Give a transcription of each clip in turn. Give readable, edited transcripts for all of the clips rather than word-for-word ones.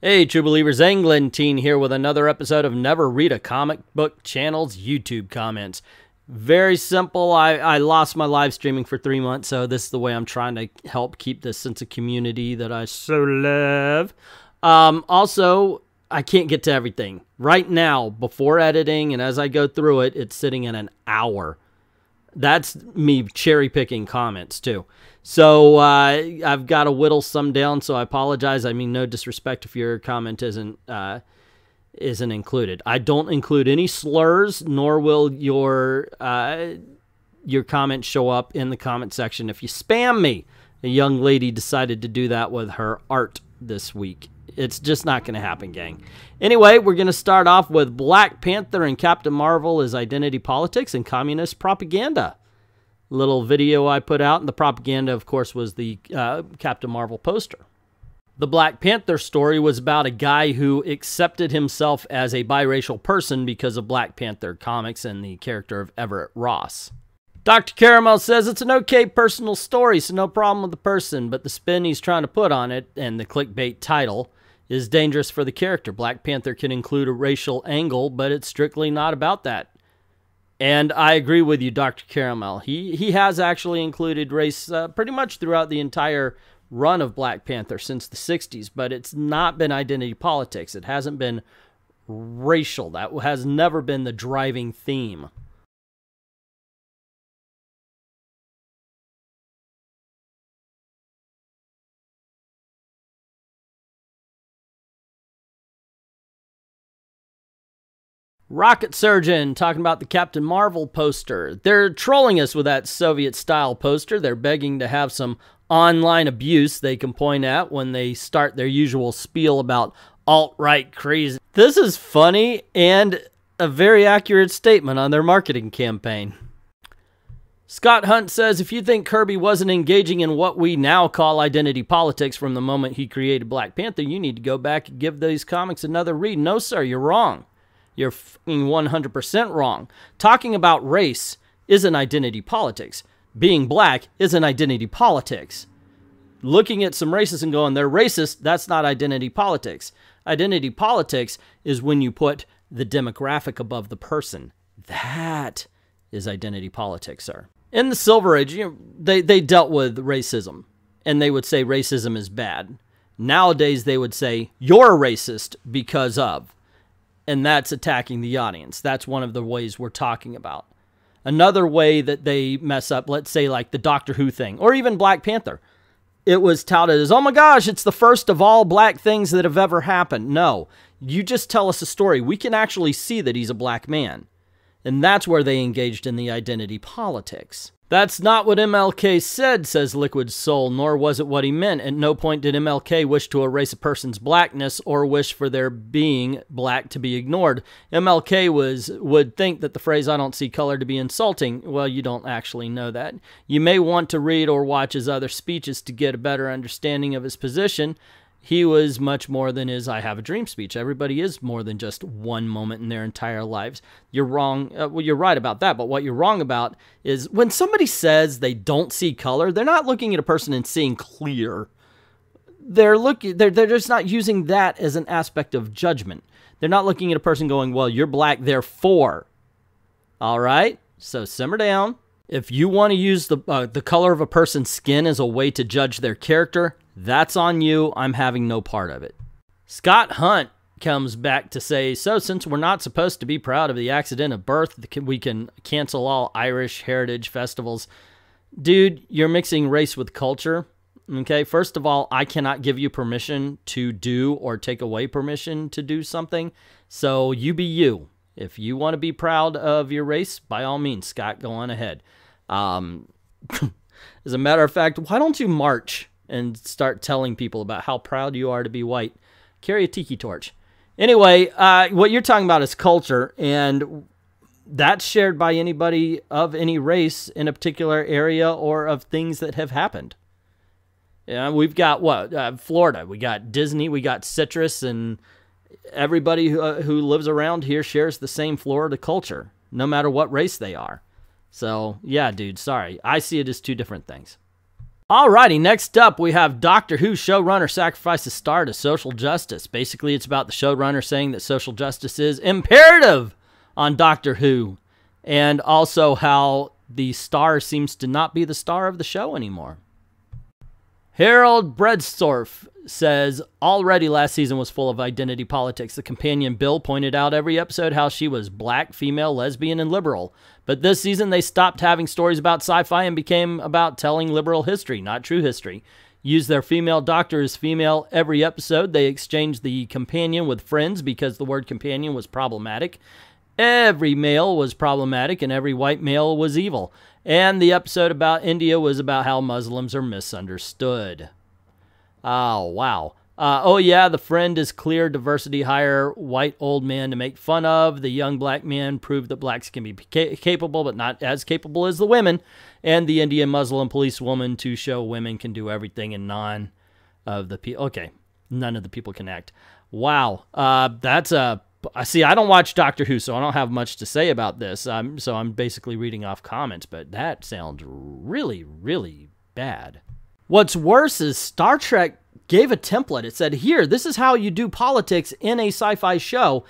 Hey, true believers, ENGLENTINE here with another episode of Never Read a Comic Book Channel's YouTube comments. Very simple. I lost my live streaming for 3 months, so this is the way I'm trying to help keep this sense of community that I so love. Also, I can't get to everything. Right now, before editing and as I go through it, it's sitting at an hour. That's me cherry-picking comments, too. So I've got to whittle some down, so I apologize. I mean, no disrespect if your comment isn't included. I don't include any slurs, nor will your comment show up in the comment section if you spam me. A young lady decided to do that with her art this week. It's just not going to happen, gang. Anyway, we're going to start off with Black Panther and Captain Marvel as identity politics and communist propaganda. Little video I put out, and the propaganda, of course, was the Captain Marvel poster. The Black Panther story was about a guy who accepted himself as a biracial person because of Black Panther comics and the character of Everett Ross. Dr. Caramel says it's an okay personal story, so no problem with the person, but the spin he's trying to put on it, and the clickbait title, is dangerous for the character. Black Panther can include a racial angle, but it's strictly not about that. And I agree with you, Dr. Caramel. He has actually included race pretty much throughout the entire run of Black Panther since the 60s, but it's not been identity politics. It hasn't been racial. That has never been the driving theme. Rocket Surgeon talking about the Captain Marvel poster. They're trolling us with that Soviet-style poster. They're begging to have some online abuse they can point at when they start their usual spiel about alt-right crazy. This is funny and a very accurate statement on their marketing campaign. Scott Hunt says, if you think Kirby wasn't engaging in what we now call identity politics from the moment he created Black Panther, you need to go back and give these comics another read. No, sir, you're wrong. You're 100% wrong. Talking about race isn't identity politics. Being black isn't identity politics. Looking at some racists and going, they're racist, that's not identity politics. Identity politics is when you put the demographic above the person. That is identity politics, sir. In the Silver Age, they dealt with racism, and they would say racism is bad. Nowadays, they would say, you're a racist because of. And that's attacking the audience. That's one of the ways we're talking about. Another way that they mess up, let's say like the Doctor Who thing, or even Black Panther. It was touted as, oh my gosh, it's the first of all black things that have ever happened. No, you just tell us a story. We can actually see that he's a black man. And that's where they engaged in the identity politics. That's not what MLK said, says Liquid Soul, nor was it what he meant. At no point did MLK wish to erase a person's blackness or wish for their being black to be ignored. MLK would think that the phrase, I don't see color, to be insulting. Well, you don't actually know that. You may want to read or watch his other speeches to get a better understanding of his position. He was much more than his I have a dream speech. Everybody is more than just one moment in their entire lives. You're wrong. Well, you're right about that, but what you're wrong about is when somebody says they don't see color, they're not looking at a person and seeing clear. They're just not using that as an aspect of judgment. They're not looking at a person going, well, you're black, therefore. All right? So simmer down. If you want to use the color of a person's skin as a way to judge their character, that's on you. I'm having no part of it. Scott Hunt comes back to say, so since we're not supposed to be proud of the accident of birth, we can cancel all Irish heritage festivals. Dude, you're mixing race with culture. Okay, first of all, I cannot give you permission to do or take away permission to do something. So you be you. If you want to be proud of your race, by all means, Scott, go on ahead. As a matter of fact, why don't you march and start telling people about how proud you are to be white? Carry a tiki torch. Anyway, what you're talking about is culture, and that's shared by anybody of any race in a particular area or of things that have happened. Yeah, we've got what? Florida. We got Disney. We got citrus, and everybody who lives around here shares the same Florida culture, no matter what race they are. So, yeah, dude, sorry. I see it as two different things. Alrighty, next up we have Doctor Who showrunner sacrifices star to social justice. Basically, it's about the showrunner saying that social justice is imperative on Doctor Who, and also how the star seems to not be the star of the show anymore. Harold Bredstorff says, already last season was full of identity politics. The companion Bill pointed out every episode how she was black, female, lesbian, and liberal. But this season they stopped having stories about sci-fi and became about telling liberal history, not true history. Used their female doctor as female every episode. They exchanged the companion with friends because the word companion was problematic. Every male was problematic and every white male was evil. And the episode about India was about how Muslims are misunderstood. Oh, wow. Oh, yeah, the friend is clear diversity hire white old man to make fun of. The young black man proved that blacks can be capable, but not as capable as the women. And the Indian Muslim policewoman to show women can do everything and none of the people. Okay, none of the people can act. Wow, that's a... See, I don't watch Doctor Who, so I don't have much to say about this. So I'm basically reading off comments, but that sounds really, really bad. What's worse is Star Trek gave a template. It said, here, this is how you do politics in a sci-fi show.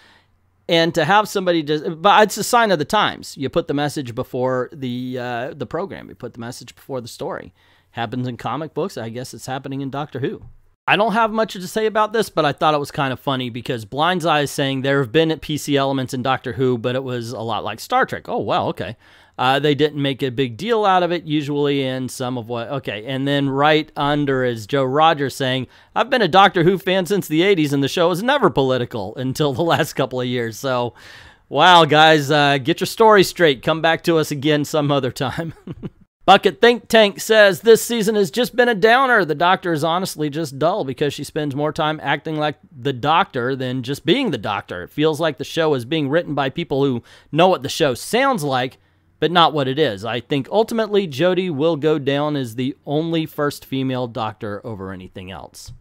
And to have somebody just... But it's a sign of the times. You put the message before the program. You put the message before the story. Happens in comic books. I guess it's happening in Doctor Who. I don't have much to say about this, but I thought it was kind of funny because Blindseye is saying there have been PC elements in Doctor Who, but it was a lot like Star Trek. Oh, wow, okay. They didn't make a big deal out of it usually in some of what... Okay, and then right under is Joe Rogers saying, I've been a Doctor Who fan since the 80s, and the show was never political until the last couple of years. So, wow, guys, get your story straight. Come back to us again some other time. Bucket Think Tank says, this season has just been a downer. The Doctor is honestly just dull because she spends more time acting like the Doctor than just being the Doctor. It feels like the show is being written by people who know what the show sounds like, but not what it is. I think ultimately Jodie will go down as the only first female Doctor over anything else.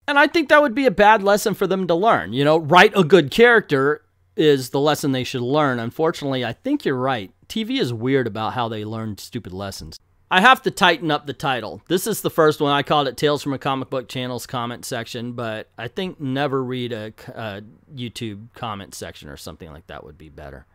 And I think that would be a bad lesson for them to learn. You know, write a good character is the lesson they should learn. Unfortunately, I think you're right. TV is weird about how they learn stupid lessons. I have to tighten up the title. This is the first one. I called it Tales from a Comic Book Channel's comment section, but I think never read a YouTube comment section or something like that would be better.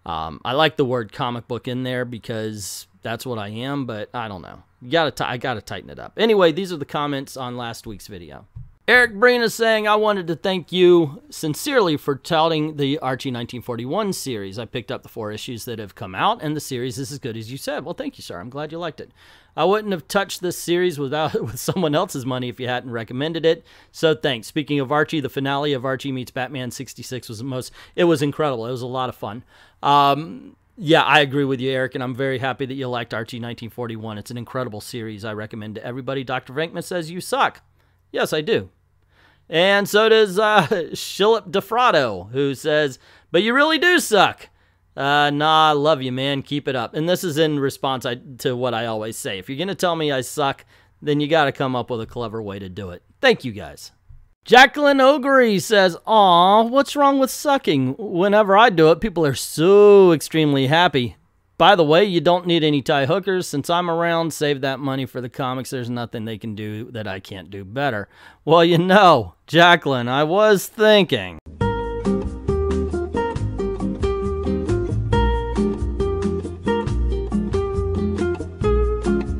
I like the word comic book in there because that's what I am, but I don't know. I gotta tighten it up. Anyway, these are the comments on last week's video. Eric Breen is saying, I wanted to thank you sincerely for touting the Archie 1941 series. I picked up the 4 issues that have come out, and the series is as good as you said. Well, thank you, sir. I'm glad you liked it. I wouldn't have touched this series with someone else's money if you hadn't recommended it, so thanks. Speaking of Archie, the finale of Archie Meets Batman 66 was it was incredible. It was a lot of fun. Yeah, I agree with you, Eric, and I'm very happy that you liked Archie 1941. It's an incredible series. I recommend to everybody. Dr. Venkman says, you suck. Yes, I do. And so does Shilip Defrado, who says, but you really do suck. Nah, I love you, man. Keep it up. And this is in response to what I always say. If you're going to tell me I suck, then you got to come up with a clever way to do it. Thank you, guys. Jacqueline Ogre says, aw, what's wrong with sucking? Whenever I do it, people are so extremely happy. By the way, you don't need any tie hookers. Since I'm around, save that money for the comics. There's nothing they can do that I can't do better. Well, you know, Jacqueline, I was thinking.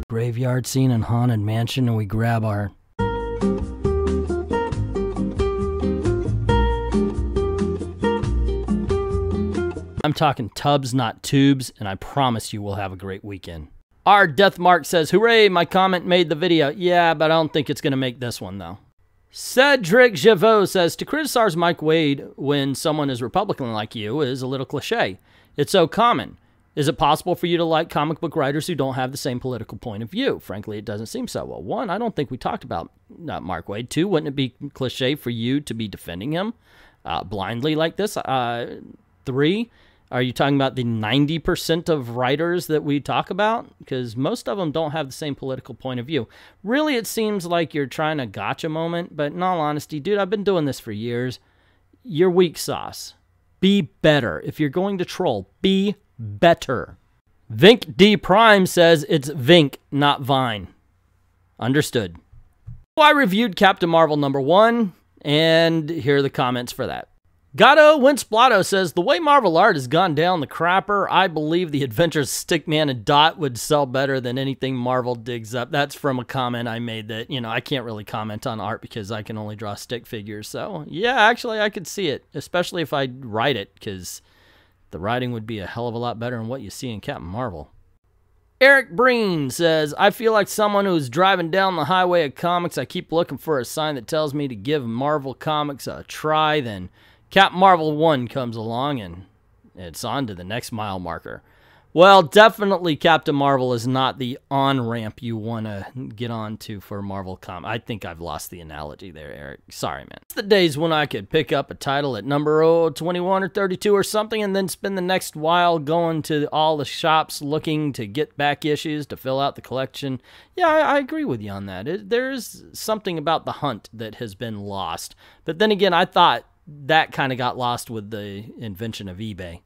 Graveyard scene in Haunted Mansion, and we grab our... I'm talking tubs, not tubes, and I promise you we'll have a great weekend. Our Deathmark says, hooray, my comment made the video. Yeah, but I don't think it's going to make this one, though. Cedric Javot says, to criticize Mike Wade when someone is Republican like you is a little cliche. It's so common. Is it possible for you to like comic book writers who don't have the same political point of view? Frankly, it doesn't seem so. Well, 1, I don't think we talked about Mark Wade. 2, wouldn't it be cliche for you to be defending him blindly like this? 3, are you talking about the 90% of writers that we talk about? Because most of them don't have the same political point of view. Really, it seems like you're trying to gotcha moment, but in all honesty, dude, I've been doing this for years. You're weak sauce. Be better. If you're going to troll, be better. Vink D Prime says it's Vink, not Vine. Understood. Well, I reviewed Captain Marvel #1, and here are the comments for that. Gato Winsplato says, the way Marvel art has gone down the crapper, I believe the Adventures Stickman and Dot would sell better than anything Marvel digs up. That's from a comment I made that, you know, I can't really comment on art because I can only draw stick figures. So, yeah, actually, I could see it, especially if I write it, because the writing would be a hell of a lot better than what you see in Captain Marvel. Eric Breen says, I feel like someone who's driving down the highway of comics. I keep looking for a sign that tells me to give Marvel Comics a try, then Captain Marvel 1 comes along, and it's on to the next mile marker. Well, definitely Captain Marvel is not the on-ramp you want to get onto for Marvel Comics. I think I've lost the analogy there, Eric. Sorry, man. It's the days when I could pick up a title at number 21 or 32 or something and then spend the next while going to all the shops looking to get back issues to fill out the collection. Yeah, I agree with you on that. There is something about the hunt that has been lost. But then again, I thought that kind of got lost with the invention of eBay.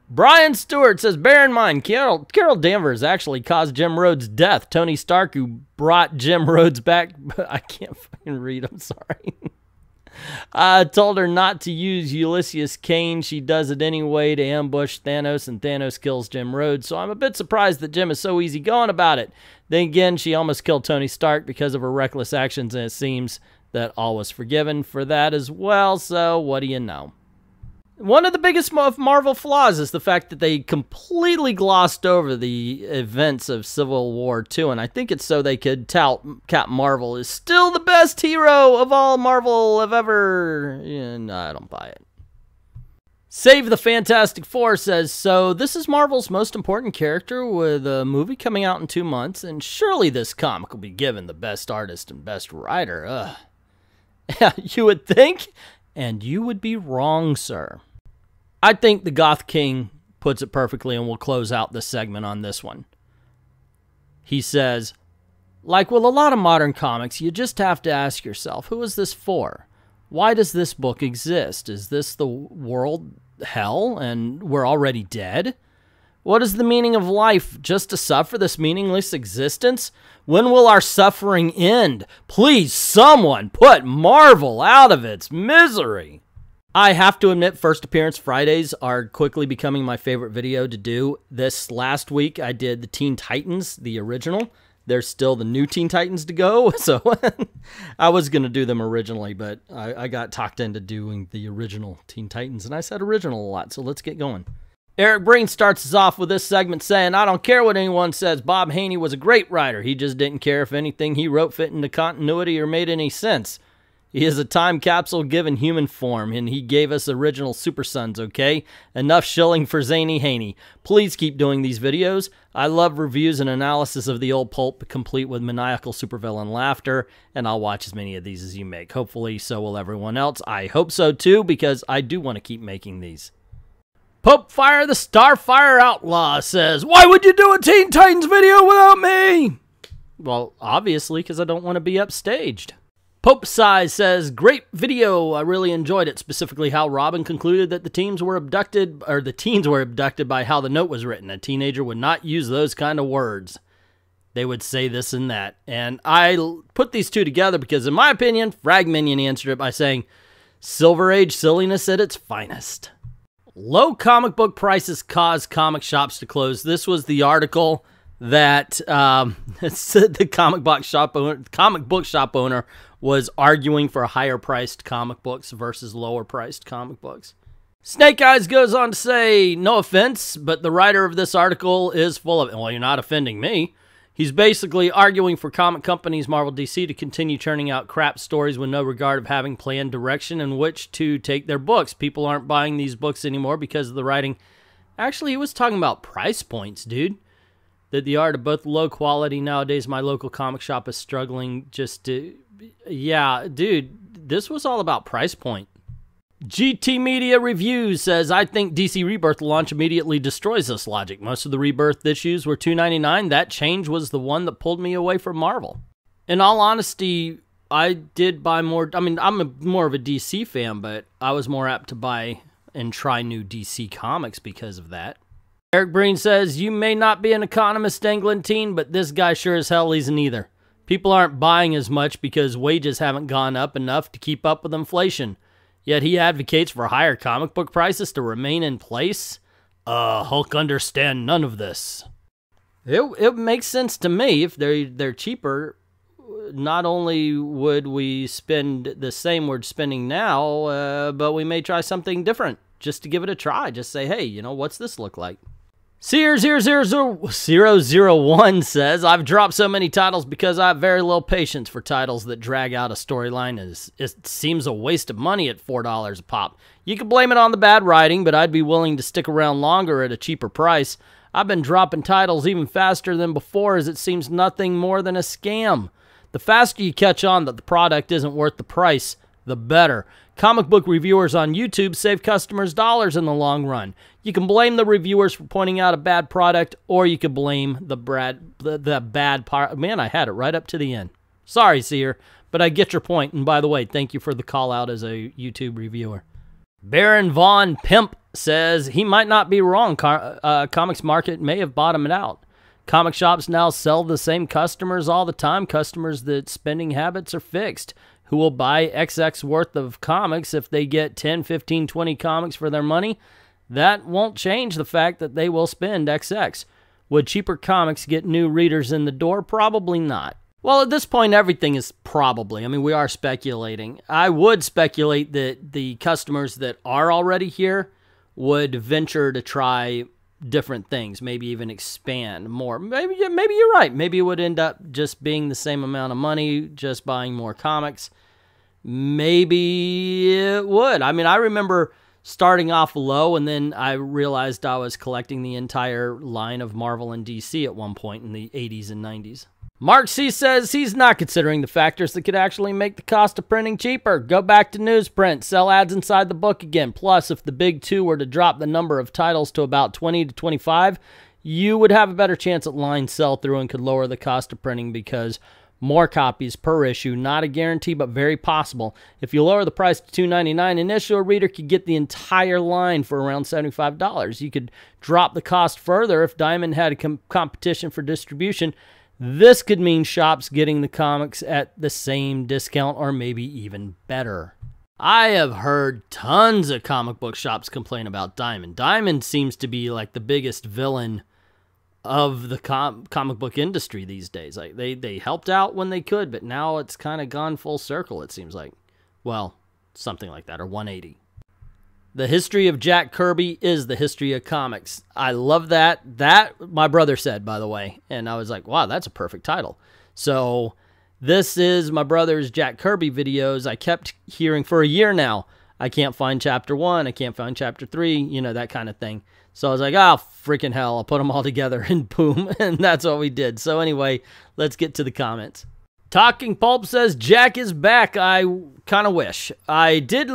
Brian Stewart says, bear in mind, Carol Danvers actually caused Jim Rhodes' death. Tony Stark, who brought Jim Rhodes back, I can't fucking read, I'm sorry. Told her not to use Ulysses Kane. She does it anyway to ambush Thanos, and Thanos kills Jim Rhodes. So I'm a bit surprised that Jim is so easygoing about it. Then again, she almost killed Tony Stark because of her reckless actions, and it seems that all was forgiven for that as well. So what do you know? One of the biggest Marvel flaws is the fact that they completely glossed over the events of Civil War II, and I think it's so they could tout Captain Marvel is still the best hero of all Marvel have ever... No, I don't buy it. Save the Fantastic Four says, so this is Marvel's most important character with a movie coming out in 2 months, and surely this comic will be given the best artist and best writer. Ugh. Yeah, you would think, and you would be wrong, sir. I think the Goth King puts it perfectly, and we'll close out this segment on this one. He says, like with a lot of modern comics, you just have to ask yourself, who is this for? Why does this book exist? Is this the world hell, and we're already dead? What is the meaning of life? Just to suffer this meaningless existence? When will our suffering end? Please, someone put Marvel out of its misery. I have to admit, First Appearance Fridays are quickly becoming my favorite video to do. This last week, I did the Teen Titans, the original. There's still the new Teen Titans to go, so I was going to do them originally, but I got talked into doing the original Teen Titans, and I said original a lot, so let's get going. Eric Breen starts us off with this segment saying, I don't care what anyone says, Bob Haney was a great writer. He just didn't care if anything he wrote fit into continuity or made any sense. He is a time capsule given human form, and he gave us original Super Sons, okay? Enough shilling for Zany Haney. Please keep doing these videos. I love reviews and analysis of the old pulp, complete with maniacal supervillain laughter, and I'll watch as many of these as you make. Hopefully, so will everyone else. I hope so, too, because I do want to keep making these. Pope Fire the Starfire Outlaw says, why would you do a Teen Titans video without me? Well, obviously, because I don't want to be upstaged. Pope Size says, great video. I really enjoyed it, specifically how Robin concluded that the teens were abducted by how the note was written. A teenager would not use those kind of words. They would say this and that. And I put these two together because, in my opinion, Frag Minion answered it by saying, Silver Age silliness at its finest. Low comic book prices cause comic shops to close. This was the article that said the comic book shop owner was arguing for higher priced comic books versus lower priced comic books. Snake Eyes goes on to say, no offense, but the writer of this article is full of it. Well, you're not offending me. He's basically arguing for comic companies, Marvel DC, to continue churning out crap stories with no regard of having planned direction in which to take their books. People aren't buying these books anymore because of the writing. Actually, he was talking about price points, dude. That the art of both low quality nowadays. My local comic shop is struggling just to... Yeah, dude, this was all about price point. GT Media Reviews says, I think DC Rebirth launch immediately destroys this logic. Most of the Rebirth issues were $2.99. That change was the one that pulled me away from Marvel. In all honesty, I did buy more... I mean, I'm more of a DC fan, but I was more apt to buy and try new DC comics because of that. Eric Breen says, you may not be an economist, Englentine, but this guy sure as hell isn't either. People aren't buying as much because wages haven't gone up enough to keep up with inflation. Yet he advocates for higher comic book prices to remain in place? Hulk understand none of this. It makes sense to me. If they're cheaper, not only would we spend the same we're spending now, but we may try something different just to give it a try. Just say, hey, you know, what's this look like? Seer00001 says, I've dropped so many titles because I have very little patience for titles that drag out a storyline. It seems a waste of money at $4 a pop. You can blame it on the bad writing, but I'd be willing to stick around longer at a cheaper price. I've been dropping titles even faster than before, as it seems nothing more than a scam. The faster you catch on that the product isn't worth the price, the better. Comic book reviewers on YouTube save customers dollars in the long run. You can blame the reviewers for pointing out a bad product, or you could blame the bad part. Man, I had it right up to the end. Sorry, Seer, but I get your point. And by the way, thank you for the call out as a YouTube reviewer. Baron Von Pimp says he might not be wrong. Comics market may have bottomed out. Comic shops now sell the same customers all the time, customers that spending habits are fixed, who will buy XX worth of comics if they get 10, 15, 20 comics for their money. That won't change the fact that they will spend XX. Would cheaper comics get new readers in the door? Probably not. Well, at this point, everything is probably. I mean, we are speculating. I would speculate that the customers that are already here would venture to try different things, maybe even expand more. Maybe you're right. Maybe it would end up just being the same amount of money, just buying more comics. Maybe it would. I mean, I remember starting off low, and then I realized I was collecting the entire line of Marvel and DC at one point in the 80s and 90s. Mark C. says he's not considering the factors that could actually make the cost of printing cheaper. Go back to newsprint, sell ads inside the book again. Plus, if the big two were to drop the number of titles to about 20 to 25, you would have a better chance at line sell-through and could lower the cost of printing because more copies per issue, not a guarantee, but very possible. If you lower the price to $2.99, an issue a reader could get the entire line for around $75. You could drop the cost further if Diamond had a competition for distribution. This could mean shops getting the comics at the same discount or maybe even better. I have heard tons of comic book shops complain about Diamond. Diamond seems to be like the biggest villain of the comic book industry these days. Like they helped out when they could, but now it's kind of gone full circle, it seems like. Well, something like that, or 180. The history of Jack Kirby is the history of comics. I love that. That, my brother said, by the way. And I was like, wow, that's a perfect title. So this is my brother's Jack Kirby videos. I kept hearing for a year now, I can't find chapter 1, I can't find chapter 3, you know, that kind of thing. So I was like, oh, freaking hell, I'll put them all together and boom. And that's what we did. So anyway, let's get to the comments. Talking Pulp says, Jack is back. I kind of wish. I did...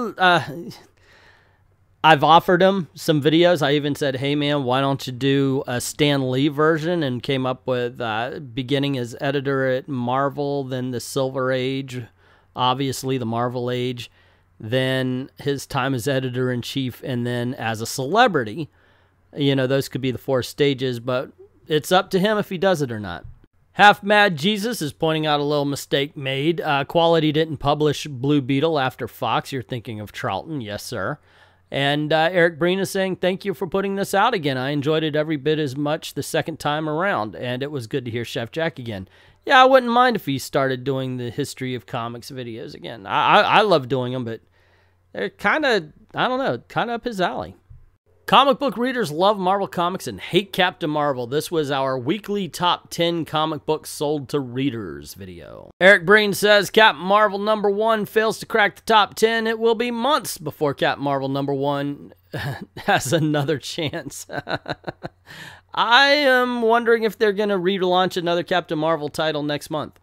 I've offered him some videos. I even said, hey, man, why don't you do a Stan Lee version? And came up with beginning as editor at Marvel, then the Silver Age, obviously the Marvel Age, then his time as editor-in-chief, and then as a celebrity. You know, those could be the 4 stages, but it's up to him if he does it or not. Half Mad Jesus is pointing out a little mistake made. Quality didn't publish Blue Beetle after Fox. You're thinking of Charlton. Yes, sir. And Eric Breen is saying, thank you for putting this out again. I enjoyed it every bit as much the second time around, and it was good to hear Chef Jack again. Yeah, I wouldn't mind if he started doing the history of comics videos again. I love doing them, but they're kind of, I don't know, kind of up his alley. Comic book readers love Marvel Comics and hate Captain Marvel. This was our weekly top 10 comic books sold to readers video. Eric Breen says, Captain Marvel #1 fails to crack the top 10. It will be months before Captain Marvel #1 has another chance. I am wondering if they're going to relaunch another Captain Marvel title next month.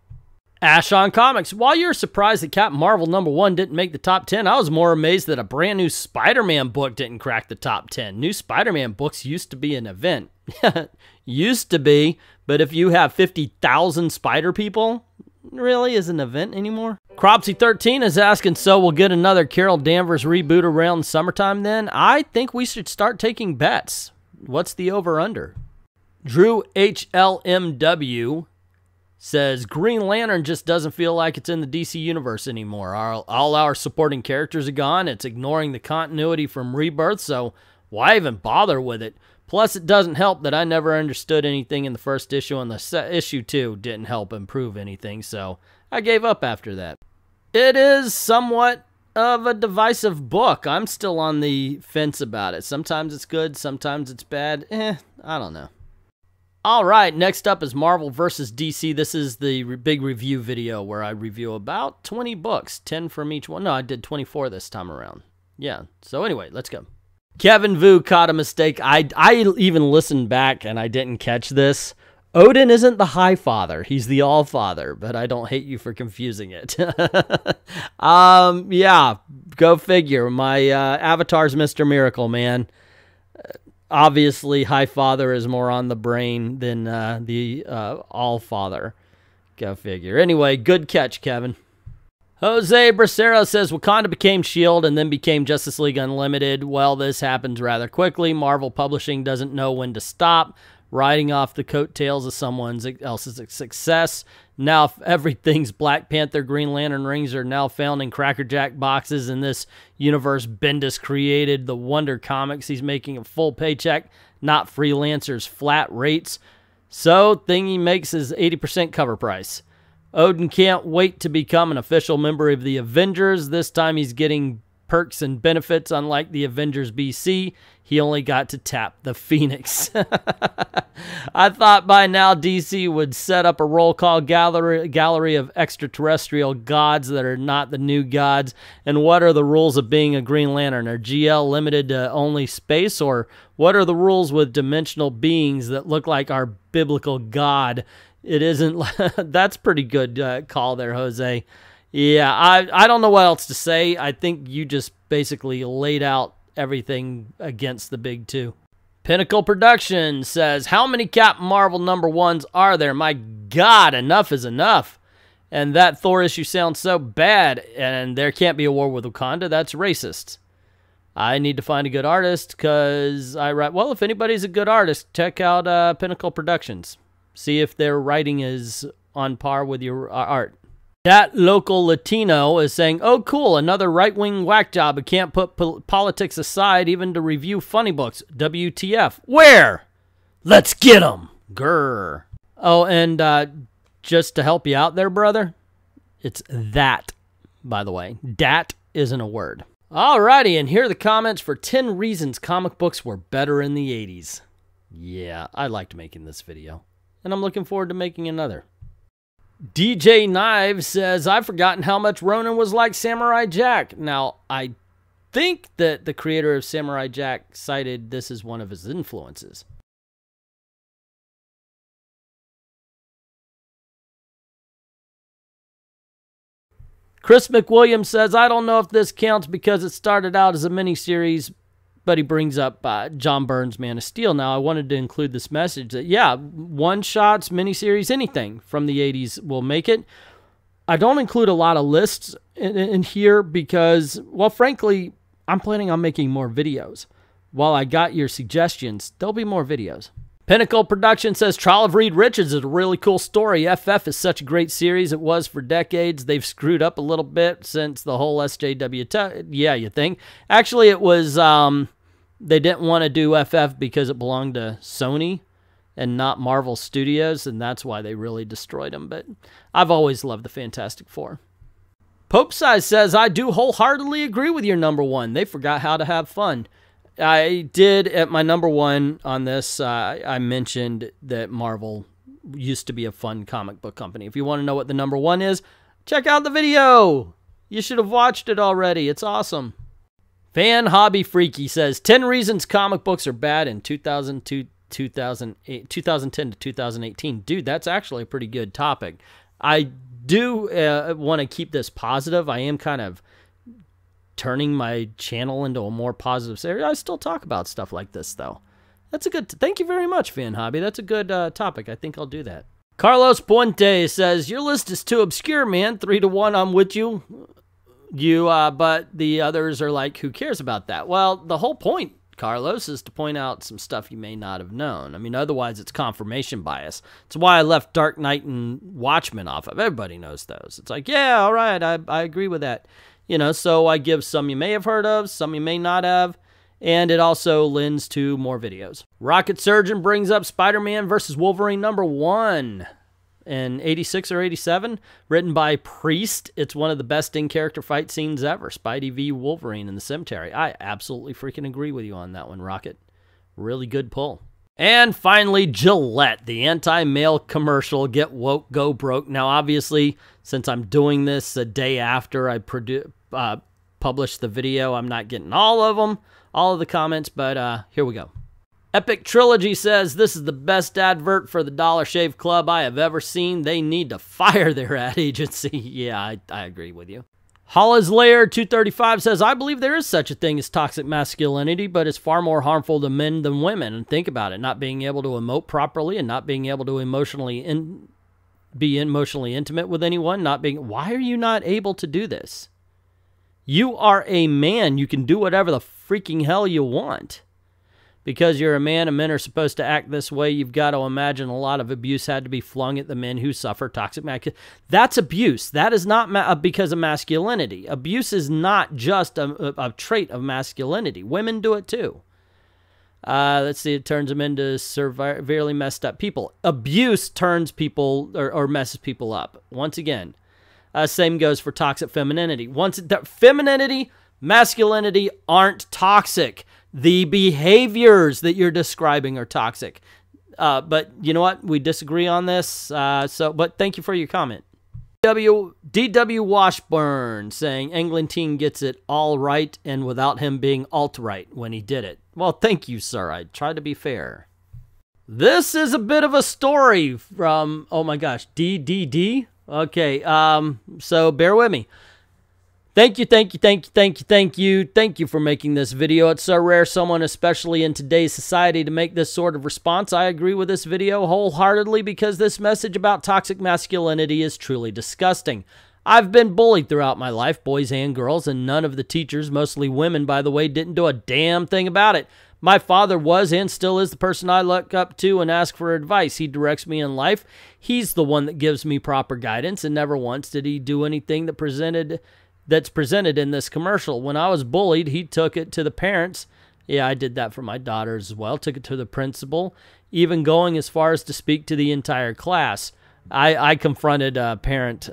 Ash on Comics. While you're surprised that Captain Marvel #1 didn't make the top 10, I was more amazed that a brand new Spider-Man book didn't crack the top 10. New Spider-Man books used to be an event. Used to be, but if you have 50,000 spider people, it really is an event anymore. Cropsy13 is asking, so we'll get another Carol Danvers reboot around summertime then? I think we should start taking bets. What's the over-under? Drew HLMW says, Green Lantern just doesn't feel like it's in the DC universe anymore. All our supporting characters are gone. It's ignoring the continuity from Rebirth, so why even bother with it? Plus, it doesn't help that I never understood anything in the first issue, and the issue 2 didn't help improve anything, so I gave up after that. It is somewhat of a divisive book. I'm still on the fence about it. Sometimes it's good, sometimes it's bad. I don't know. All right, next up is Marvel vs. DC. This is the big review video where I review about 20 books, 10 from each one. No, I did 24 this time around. Yeah, so anyway, let's go. Kevin Vu caught a mistake. I even listened back and I didn't catch this. Odin isn't the High Father. He's the All Father, but I don't hate you for confusing it. Yeah, go figure. My avatar's Mr. Miracle, man. Obviously, High Father is more on the brain than the All Father. Go figure. Anyway, good catch, Kevin. Jose Bracero says, Wakanda became S.H.I.E.L.D. and then became Justice League Unlimited. Well, this happens rather quickly. Marvel Publishing doesn't know when to stop, riding off the coattails of someone else's success. Now everything's Black Panther, Green Lantern rings are now found in Cracker Jack boxes in this universe Bendis created. The Wonder Comics, he's making a full paycheck, not freelancers' flat rates. So, thing he makes is 80% cover price. Odin can't wait to become an official member of the Avengers. This time he's getting perks and benefits. Unlike the Avengers BC, he only got to tap the Phoenix. I thought by now DC would set up a roll call gallery of extraterrestrial gods that are not the new gods. And what are the rules of being a Green Lantern? Are GL limited to only space? Or what are the rules with dimensional beings that look like our biblical God? It isn't. That's pretty good call there, Jose. Yeah, I don't know what else to say. I think you just basically laid out everything against the big two. Pinnacle Productions says, how many Captain Marvel #1s are there? My God, enough is enough. And that Thor issue sounds so bad, and there can't be a war with Wakanda. That's racist. I need to find a good artist because I write. Well, if anybody's a good artist, check out Pinnacle Productions. See if their writing is on par with your art. That local Latino is saying, oh, cool, another right-wing whack job who can't put politics aside even to review funny books. WTF. Where? Let's get 'em. Grr. Oh, and just to help you out there, brother, it's that, by the way. Dat isn't a word. Alrighty, and here are the comments for 10 reasons comic books were better in the 80s. Yeah, I liked making this video, and I'm looking forward to making another. DJ Knives says, I've forgotten how much Ronin was like Samurai Jack. Now, I think that the creator of Samurai Jack cited this as one of his influences. Chris McWilliams says, I don't know if this counts because it started out as a miniseries, but he brings up John Byrne's Man of Steel. Now, I wanted to include this message that, yeah, one-shots, miniseries, anything from the 80s will make it. I don't include a lot of lists in here because, well, frankly, I'm planning on making more videos. While I got your suggestions, there'll be more videos. Pinnacle Production says, Trial of Reed Richards is a really cool story. FF is such a great series. It was for decades. They've screwed up a little bit since the whole SJW. Yeah, you think? Actually, it was, they didn't want to do FF because it belonged to Sony and not Marvel Studios, and that's why they really destroyed them. But I've always loved the Fantastic Four. Pope Size says, I do wholeheartedly agree with your #1. They forgot how to have fun. I did, at my #1 on this, I mentioned that Marvel used to be a fun comic book company. If you want to know what the #1 is, check out the video. You should have watched it already. It's awesome. Fan Hobby Freaky says, 10 reasons comic books are bad in 2010 to 2018. Dude, that's actually a pretty good topic. I do want to keep this positive. I am kind of turning my channel into a more positive area. I still talk about stuff like this, though. That's a good... Thank you very much, Fan Hobby. That's a good topic. I think I'll do that. Carlos Puente says, your list is too obscure, man. 3 to 1, I'm with you. But the others are like, who cares about that? Well, the whole point Carlos, is to point out some stuff you may not have known. I mean, otherwise it's confirmation bias. It's why I left Dark Knight and Watchmen off of. Everybody knows those. It's like, yeah, all right, I agree with that. You know, so I give some you may have heard of, some you may not have, and it also lends to more videos. Rocket Surgeon brings up Spider-Man vs. Wolverine #1 in 86 or 87, written by Priest. It's one of the best in-character fight scenes ever. Spidey v. Wolverine in the cemetery. I absolutely freaking agree with you on that one, Rocket. Really good pull. And finally, Gillette, the anti-male commercial, get woke, go broke. Now, obviously, since I'm doing this a day after I published the video, I'm not getting all of them, all of the comments, but here we go. Epic Trilogy says, this is the best advert for the Dollar Shave Club I have ever seen. They need to fire their ad agency. Yeah, I agree with you. Hollis Layer 235 says, I believe there is such a thing as toxic masculinity, but it's far more harmful to men than women. And think about it, not being able to emote properly and not being able to be emotionally intimate with anyone, why are you not able to do this? You are a man. You can do whatever the freaking hell you want. Because you're a man and men are supposed to act this way, you've got to imagine a lot of abuse had to be flung at the men who suffer toxic masculinity. That's abuse. That is not because of masculinity. Abuse is not just a trait of masculinity. Women do it too. Let's see, it turns them into severely messed up people. Abuse turns people or messes people up. Once again, same goes for toxic femininity. Femininity, masculinity aren't toxic. The behaviors that you're describing are toxic. But you know what? We disagree on this. But thank you for your comment. DW Washburn saying Englentine gets it all right and without him being alt-right when he did it. Well, thank you, sir. I tried to be fair. This is a bit of a story from, oh my gosh, DDD? Okay, so bear with me. Thank you for making this video. It's so rare someone, especially in today's society, to make this sort of response. I agree with this video wholeheartedly because this message about toxic masculinity is truly disgusting. I've been bullied throughout my life, boys and girls, and none of the teachers, mostly women by the way, didn't do a damn thing about it. My father was and still is the person I look up to and ask for advice. He directs me in life. He's the one that gives me proper guidance, and never once did he do anything that's presented in this commercial. When I was bullied, he took it to the parents. Yeah, I did that for my daughters as well. Took it to the principal, even going as far as to speak to the entire class. I confronted a parent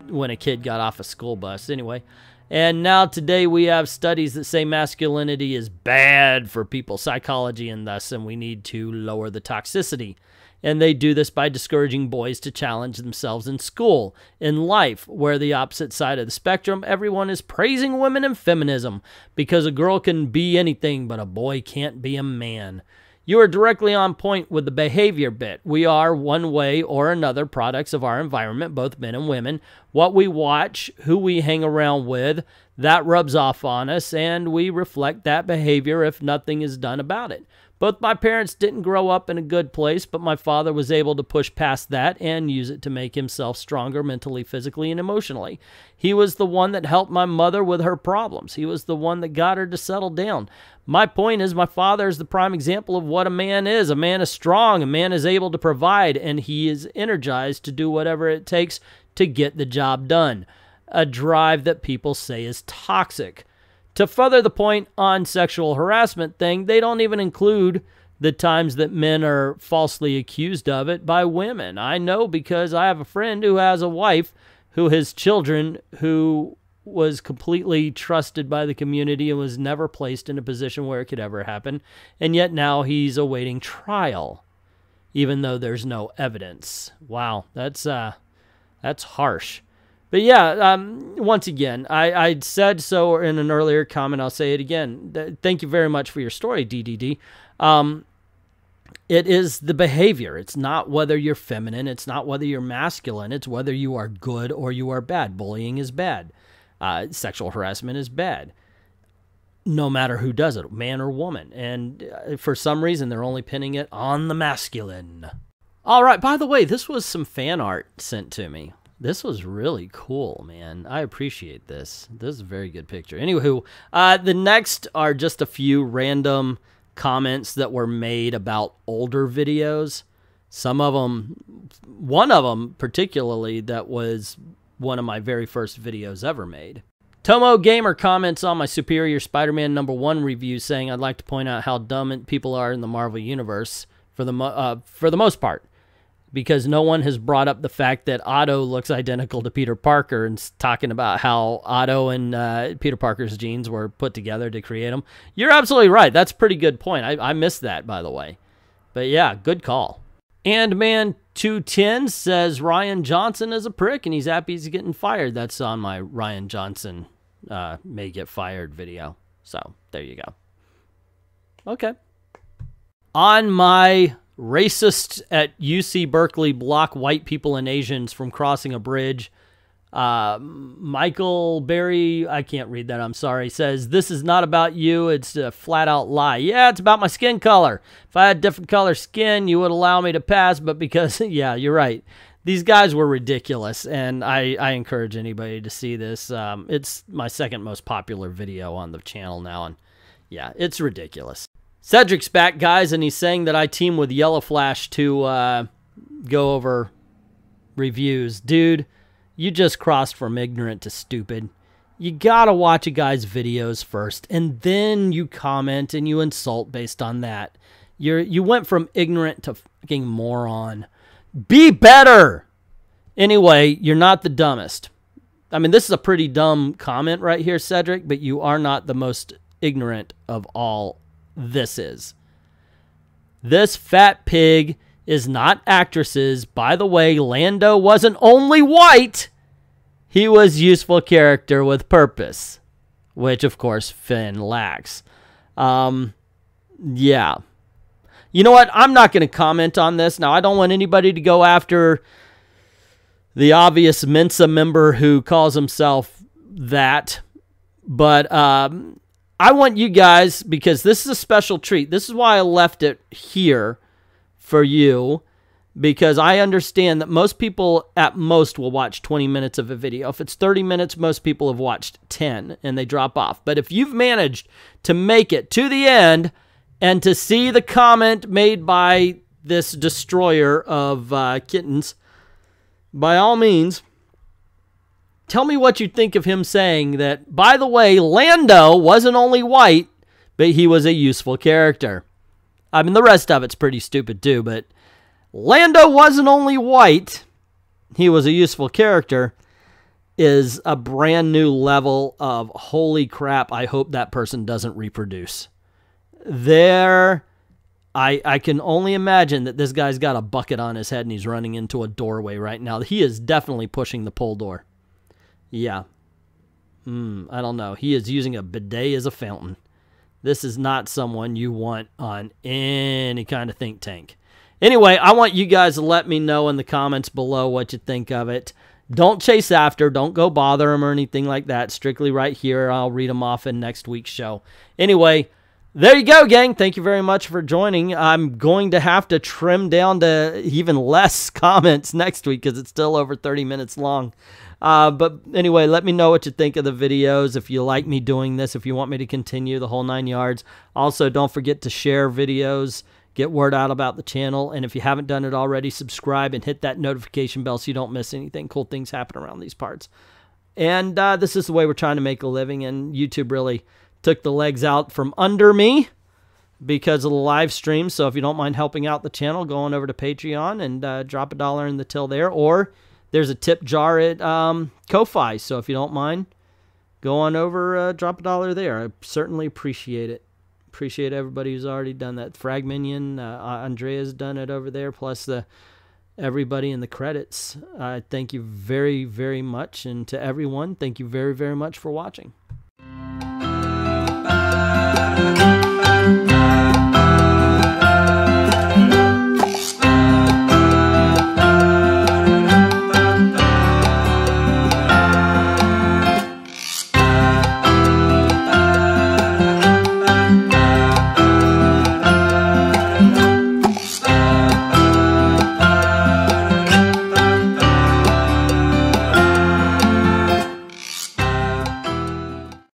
when a kid got off a school bus. Anyway, and now today we have studies that say masculinity is bad for people's psychology and we need to lower the toxicity. And they do this by discouraging boys to challenge themselves in school. In life, where the opposite side of the spectrum, everyone is praising women and feminism because a girl can be anything, but a boy can't be a man. You are directly on point with the behavior bit. We are, one way or another, products of our environment, both men and women. What we watch, who we hang around with, that rubs off on us, and we reflect that behavior if nothing is done about it. Both my parents didn't grow up in a good place, but my father was able to push past that and use it to make himself stronger mentally, physically, and emotionally. He was the one that helped my mother with her problems. He was the one that got her to settle down. My point is, my father is the prime example of what a man is. A man is strong, a man is able to provide, and he is energized to do whatever it takes to get the job done. A drive that people say is toxic. To further the point on sexual harassment thing, they don't even include the times that men are falsely accused of it by women. I know because I have a friend who has a wife who has children who was completely trusted by the community and was never placed in a position where it could ever happen. And yet now he's awaiting trial, even though there's no evidence. Wow, that's harsh. But yeah, once again, I said so in an earlier comment. I'll say it again. Thank you very much for your story, DDD. It is the behavior. It's not whether you're feminine. It's not whether you're masculine. It's whether you are good or you are bad. Bullying is bad. Sexual harassment is bad. No matter who does it, man or woman. And for some reason, they're only pinning it on the masculine. All right, by the way, this was some fan art sent to me. This was really cool, man. I appreciate this. This is a very good picture. Anywho, the next are just a few random comments that were made about older videos. Some of them, one of them particularly, that was one of my very first videos ever made. Tomo Gamer comments on my Superior Spider-Man #1 review, saying, "I'd like to point out how dumb people are in the Marvel Universe for the most part, because no one has brought up the fact that Otto looks identical to Peter Parker, and talking about how Otto and Peter Parker's genes were put together to create him." You're absolutely right. That's a pretty good point. I missed that, by the way. But yeah, good call. And man 210 says Ryan Johnson is a prick and he's happy he's getting fired. That's on my Ryan Johnson may get fired video. So there you go. Okay. On my racist at UC Berkeley block white people and Asians from crossing a bridge, Michael Berry, I can't read that, I'm sorry, says, "This is not about you, it's a flat out lie." Yeah, it's about my skin color. If I had different color skin, you would allow me to pass, but because, yeah, you're right. These guys were ridiculous, and I encourage anybody to see this. It's my second most popular video on the channel now, and yeah, it's ridiculous. Cedric's back, guys, and he's saying that I team with Yellow Flash to go over reviews. Dude, you just crossed from ignorant to stupid. You gotta watch a guy's videos first, and then you comment and you insult based on that. You went from ignorant to fucking moron. Be better! Anyway, you're not the dumbest. I mean, this is a pretty dumb comment right here, Cedric, but you are not the most ignorant of all. This is. This fat pig is not actresses. By the way, Lando wasn't only white. He was useful character with purpose, which of course Finn lacks. Yeah. You know what? I'm not going to comment on this. Now, I don't want anybody to go after the obvious Mensa member who calls himself that, but I want you guys, because this is a special treat. This is why I left it here for you, because I understand that most people at most will watch 20 minutes of a video. If it's 30 minutes, most people have watched 10 and they drop off. But if you've managed to make it to the end and to see the comment made by this destroyer of kittens, by all means, tell me what you think of him saying that, by the way, Lando wasn't only white, but he was a useful character. I mean, the rest of it's pretty stupid too, but Lando wasn't only white, he was a useful character, is a brand new level of holy crap, I hope that person doesn't reproduce. I can only imagine that this guy's got a bucket on his head and he's running into a doorway right now. He is definitely pushing the pull door. Yeah. I don't know. He is using a bidet as a fountain. This is not someone you want on any kind of think tank. Anyway, I want you guys to let me know in the comments below what you think of it. Don't chase after. Don't go bother him or anything like that. Strictly right here. I'll read them off in next week's show. Anyway, there you go, gang. Thank you very much for joining. I'm going to have to trim down to even less comments next week because it's still over 30 minutes long. But anyway, let me know what you think of the videos, if you like me doing this, if you want me to continue the whole 9 yards. Also, don't forget to share videos, get word out about the channel, and if you haven't done it already, subscribe and hit that notification bell so you don't miss anything. Cool things happen around these parts. And this is the way we're trying to make a living, and YouTube really took the legs out from under me because of the live stream. So if you don't mind helping out the channel, go on over to Patreon and drop $1 in the till there, or there's a tip jar at Ko-Fi, so if you don't mind, go on over, drop $1 there. I certainly appreciate it. Appreciate everybody who's already done that. Fragminion, Andrea's done it over there, plus everybody in the credits. Thank you very, very much, and to everyone, thank you very, very much for watching.